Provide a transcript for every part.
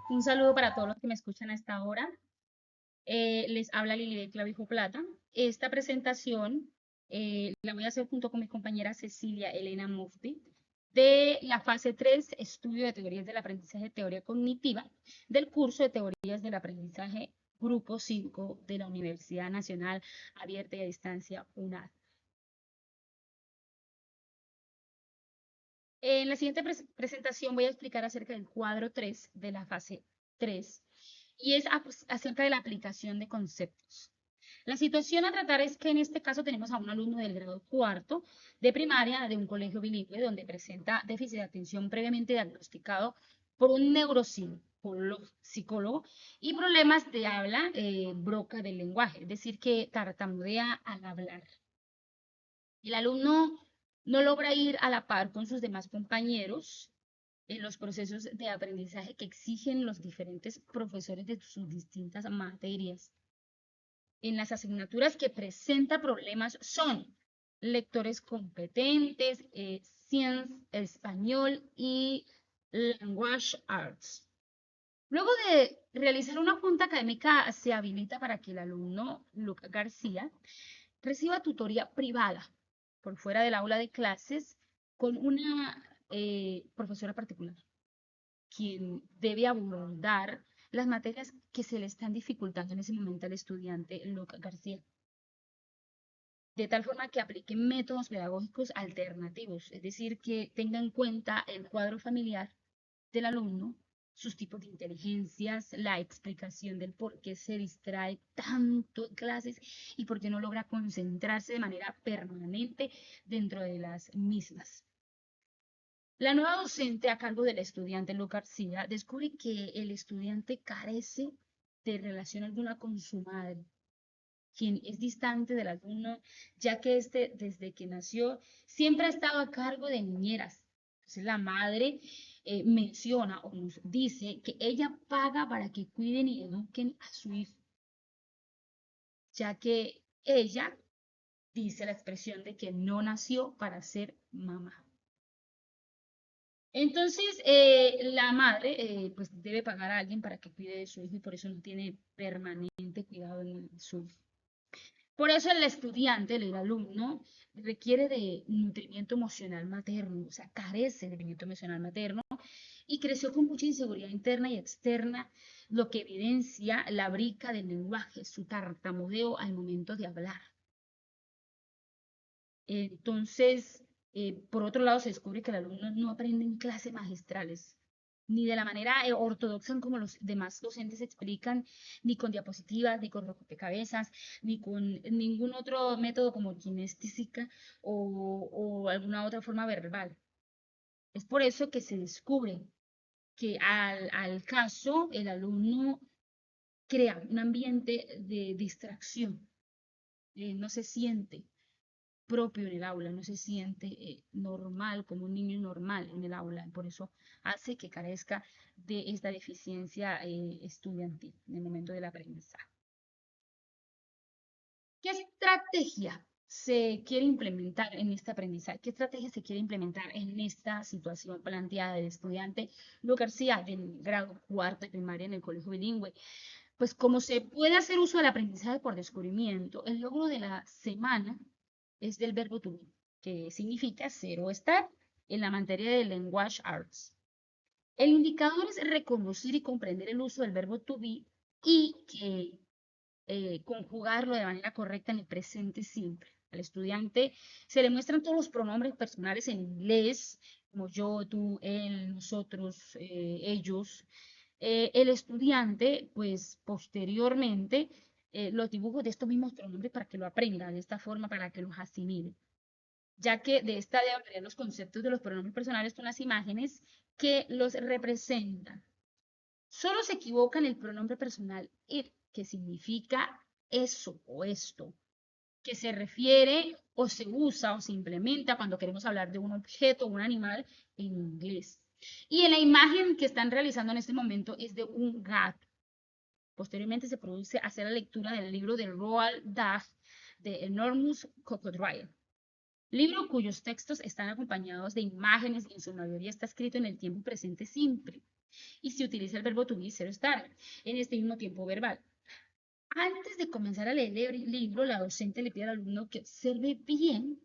Un saludo para todos los que me escuchan a esta hora. Les habla Lili Clavijo Plata. Esta presentación la voy a hacer junto con mi compañera Cecilia Elena Mufti de la fase 3, Estudio de Teorías del Aprendizaje, Teoría Cognitiva, del curso de Teorías del Aprendizaje, Grupo 5 de la Universidad Nacional Abierta y a Distancia, UNAD. En la siguiente presentación voy a explicar acerca del cuadro 3 de la fase 3 y es acerca de la aplicación de conceptos. La situación a tratar es que en este caso tenemos a un alumno del grado cuarto de primaria de un colegio bilingüe donde presenta déficit de atención previamente diagnosticado por un psicólogo y problemas de habla, broca del lenguaje, es decir, que tartamudea al hablar. El alumno no logra ir a la par con sus demás compañeros en los procesos de aprendizaje que exigen los diferentes profesores de sus distintas materias. En las asignaturas que presenta problemas son lectores competentes, Science, Español y Language Arts. Luego de realizar una junta académica, se habilita para que el alumno Luca García reciba tutoría privada por fuera del aula de clases con una profesora particular, quien debe abordar las materias que se le están dificultando en ese momento al estudiante Luca García, de tal forma que aplique métodos pedagógicos alternativos, es decir, que tenga en cuenta el cuadro familiar del alumno, sus tipos de inteligencias, la explicación del por qué se distrae tanto en clases y por qué no logra concentrarse de manera permanente dentro de las mismas. La nueva docente a cargo del estudiante Luca García descubre que el estudiante carece de relación alguna con su madre, quien es distante del alumno, ya que éste, desde que nació, siempre ha estado a cargo de niñeras. Entonces, la madre menciona o nos dice que ella paga para que cuiden y eduquen a su hijo, ya que ella dice la expresión de que no nació para ser mamá. Entonces, la madre pues debe pagar a alguien para que cuide de su hijo y por eso no tiene permanente cuidado en su hijo. Por eso el estudiante, el alumno, requiere de nutrimiento emocional materno, o sea, carece de nutrimiento emocional materno y creció con mucha inseguridad interna y externa, lo que evidencia la brica del lenguaje, su tartamudeo al momento de hablar. Entonces, por otro lado, se descubre que el alumno no aprende en clases magistrales, ni de la manera ortodoxa como los demás docentes explican, ni con diapositivas, ni con rompecabezas, ni con ningún otro método como kinestésica o alguna otra forma verbal. Es por eso que se descubre que al caso el alumno crea un ambiente de distracción, no se siente propio en el aula, no se siente normal, como un niño normal en el aula, por eso hace que carezca de esta deficiencia estudiantil en el momento del aprendizaje. ¿Qué estrategia se quiere implementar en este aprendizaje? ¿Qué estrategia se quiere implementar en esta situación planteada del estudiante Lu García del grado cuarto de primaria en el colegio bilingüe? Pues como se puede hacer uso del aprendizaje por descubrimiento, el logro de la semana es del verbo to be, que significa ser o estar en la materia de Language Arts. El indicador es reconocer y comprender el uso del verbo to be y que conjugarlo de manera correcta en el presente simple. Al estudiante se le muestran todos los pronombres personales en inglés, como yo, tú, él, nosotros, ellos. El estudiante, pues posteriormente, los dibujos de estos mismos pronombres para que lo aprenda, de esta forma para que los asimile, ya que de esta debe aprender los conceptos de los pronombres personales con las imágenes que los representan. Solo se equivoca en el pronombre personal it, que significa eso o esto, que se refiere o se usa o se implementa cuando queremos hablar de un objeto o un animal en inglés. Y en la imagen que están realizando en este momento es de un gato. Posteriormente se produce hacer la lectura del libro de Roald Dahl, de Enormous Crocodile. libro cuyos textos están acompañados de imágenes y en su mayoría está escrito en el tiempo presente simple y se utiliza el verbo to be, ser o estar, en este mismo tiempo verbal. Antes de comenzar a leer el libro, la docente le pide al alumno que observe bien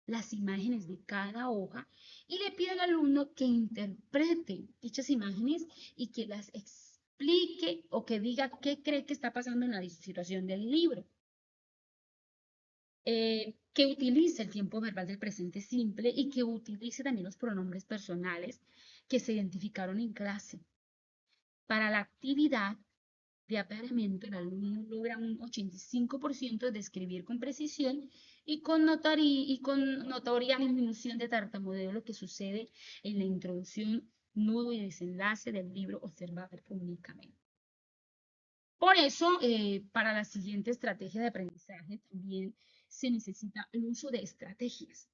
las imágenes de cada hoja y le pide al alumno que interprete dichas imágenes y que las explique o que diga qué cree que está pasando en la situación del libro. Que utilice el tiempo verbal del presente simple y que utilice también los pronombres personales que se identificaron en clase. Para la actividad de apareamiento, el alumno logra un 85% de escribir con precisión y con notoria disminución de tartamudeo, lo que sucede en la introducción, nudo y desenlace del libro observable únicamente. Por eso, para la siguiente estrategia de aprendizaje también se necesita el uso de estrategias.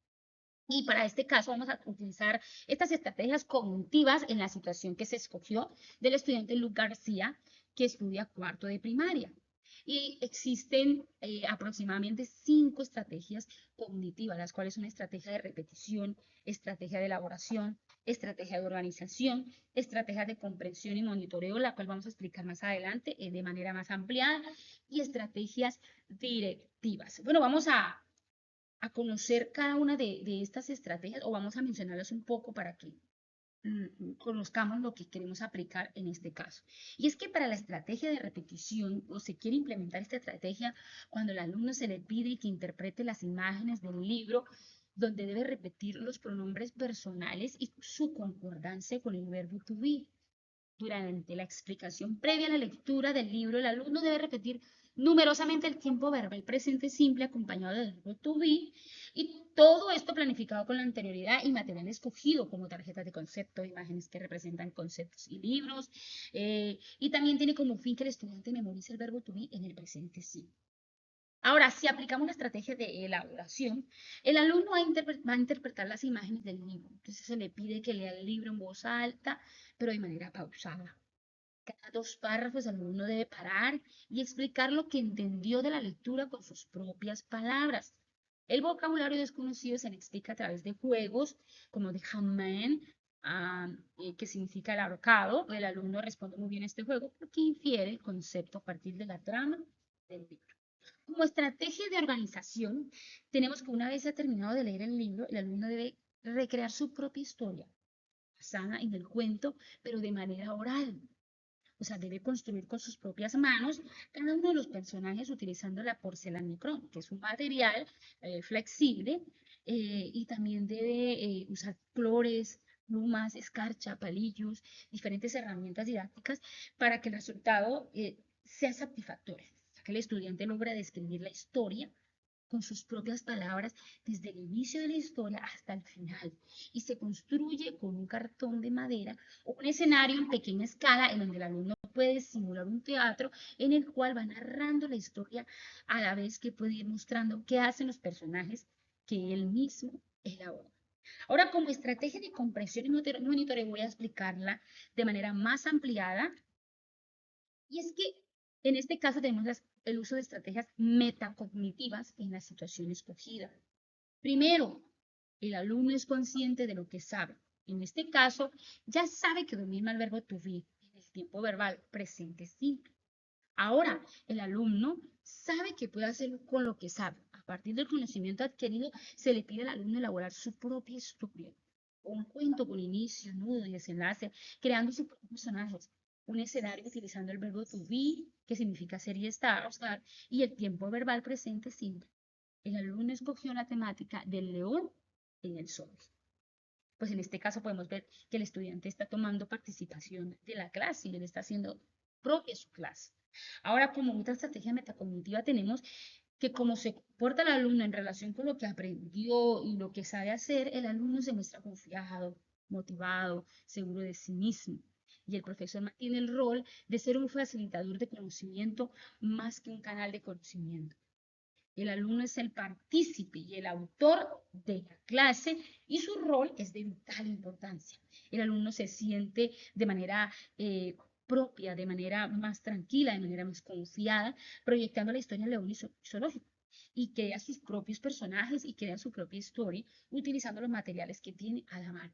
Y para este caso vamos a utilizar estas estrategias cognitivas en la situación que se escogió del estudiante Luke García, que estudia cuarto de primaria. Y existen aproximadamente 5 estrategias cognitivas, las cuales son estrategia de repetición, estrategia de elaboración, estrategia de organización, estrategia de comprensión y monitoreo, la cual vamos a explicar más adelante de manera más ampliada, y estrategias directivas. Bueno, vamos a conocer cada una de estas estrategias o vamos a mencionarlas un poco para que conozcamos lo que queremos aplicar en este caso. Y es que para la estrategia de repetición o se quiere implementar esta estrategia cuando al alumno se le pide que interprete las imágenes del libro donde debe repetir los pronombres personales y su concordancia con el verbo to be. Durante la explicación previa a la lectura del libro, el alumno debe repetir numerosamente el tiempo verbal presente simple acompañado del verbo to be y todo esto planificado con la anterioridad y material escogido como tarjetas de concepto, imágenes que representan conceptos y libros y también tiene como fin que el estudiante memorice el verbo to be en el presente simple. Ahora, si aplicamos la estrategia de elaboración, el alumno va a interpretar las imágenes del libro. Entonces se le pide que lea el libro en voz alta, pero de manera pausada. Cada 2 párrafos el alumno debe parar y explicar lo que entendió de la lectura con sus propias palabras. El vocabulario desconocido se le explica a través de juegos como de Hammond, que significa el ahorcado. El alumno responde muy bien a este juego porque infiere el concepto a partir de la trama del libro. Como estrategia de organización, tenemos que una vez ha terminado de leer el libro, el alumno debe recrear su propia historia, basada en el cuento, pero de manera oral. O sea, debe construir con sus propias manos cada uno de los personajes utilizando la porcelanicrón, que es un material flexible, y también debe usar colores, plumas, escarcha, palillos, diferentes herramientas didácticas para que el resultado sea satisfactorio. O sea, que el estudiante logra describir la historia con sus propias palabras desde el inicio de la historia hasta el final y se construye con un cartón de madera o un escenario en pequeña escala en donde el alumno puede simular un teatro en el cual va narrando la historia a la vez que puede ir mostrando qué hacen los personajes que él mismo elabora. Ahora, como estrategia de comprensión y monitoreo, voy a explicarla de manera más ampliada y es que en este caso tenemos el uso de estrategias metacognitivas en la situación escogida. Primero, el alumno es consciente de lo que sabe. En este caso, ya sabe que domina el verbo to be en el tiempo verbal presente simple. Ahora, el alumno sabe que puede hacer con lo que sabe. A partir del conocimiento adquirido, se le pide al alumno elaborar su propia historia. Un cuento con inicio, nudo y desenlace, creando sus propios personajes. Un escenario utilizando el verbo to be, que significa ser y estar, y el tiempo verbal presente simple. El alumno escogió la temática del león en el sol. Pues en este caso podemos ver que el estudiante está tomando participación de la clase y él está haciendo propia su clase. Ahora, como otra estrategia metacognitiva, tenemos que como se comporta el alumno en relación con lo que aprendió y lo que sabe hacer, el alumno se muestra confiado, motivado, seguro de sí mismo. Y el profesor mantiene el rol de ser un facilitador de conocimiento más que un canal de conocimiento. El alumno es el partícipe y el autor de la clase y su rol es de vital importancia. El alumno se siente de manera propia, de manera más tranquila, de manera más confiada, proyectando la historia del león y zoológico. y crea sus propios personajes y crea su propia historia utilizando los materiales que tiene a la mano.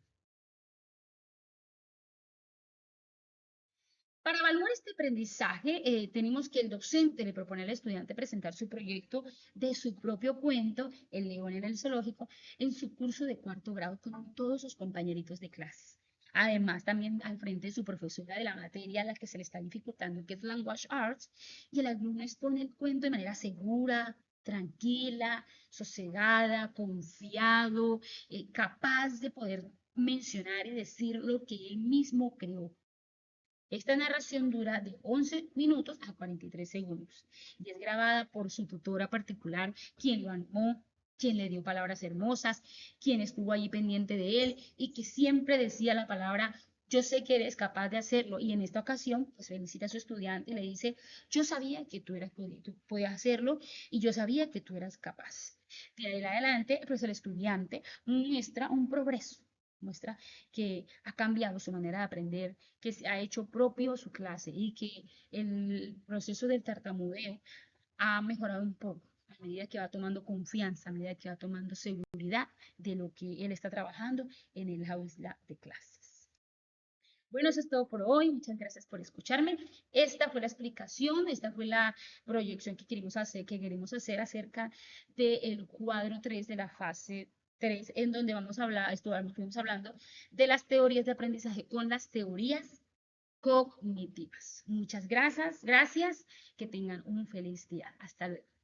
Para evaluar este aprendizaje, tenemos que el docente le propone al estudiante presentar su proyecto de su propio cuento, El león en el zoológico, en su curso de cuarto grado con todos sus compañeritos de clases. Además, también al frente de su profesora de la materia a la que se le está dificultando, que es Language Arts, y el alumno expone el cuento de manera segura, tranquila, sosegada, confiado, capaz de poder mencionar y decir lo que él mismo creó. Esta narración dura de 11 minutos a 43 segundos y es grabada por su tutora particular, quien lo animó, quien le dio palabras hermosas, quien estuvo allí pendiente de él y que siempre decía la palabra, yo sé que eres capaz de hacerlo. Y en esta ocasión, pues felicita a su estudiante y le dice, yo sabía que tú podías hacerlo y yo sabía que tú eras capaz. De ahí en adelante, pues el estudiante muestra un progreso, muestra que ha cambiado su manera de aprender, que se ha hecho propio su clase y que el proceso del tartamudeo ha mejorado un poco a medida que va tomando confianza, a medida que va tomando seguridad de lo que él está trabajando en el aula de clases. Bueno, eso es todo por hoy. Muchas gracias por escucharme. Esta fue la explicación, esta fue la proyección que queremos hacer acerca del cuadro 3 de la fase 3, en donde vamos a hablar, estuvimos hablando de las teorías de aprendizaje con las teorías cognitivas. Muchas gracias, que tengan un feliz día. Hasta luego.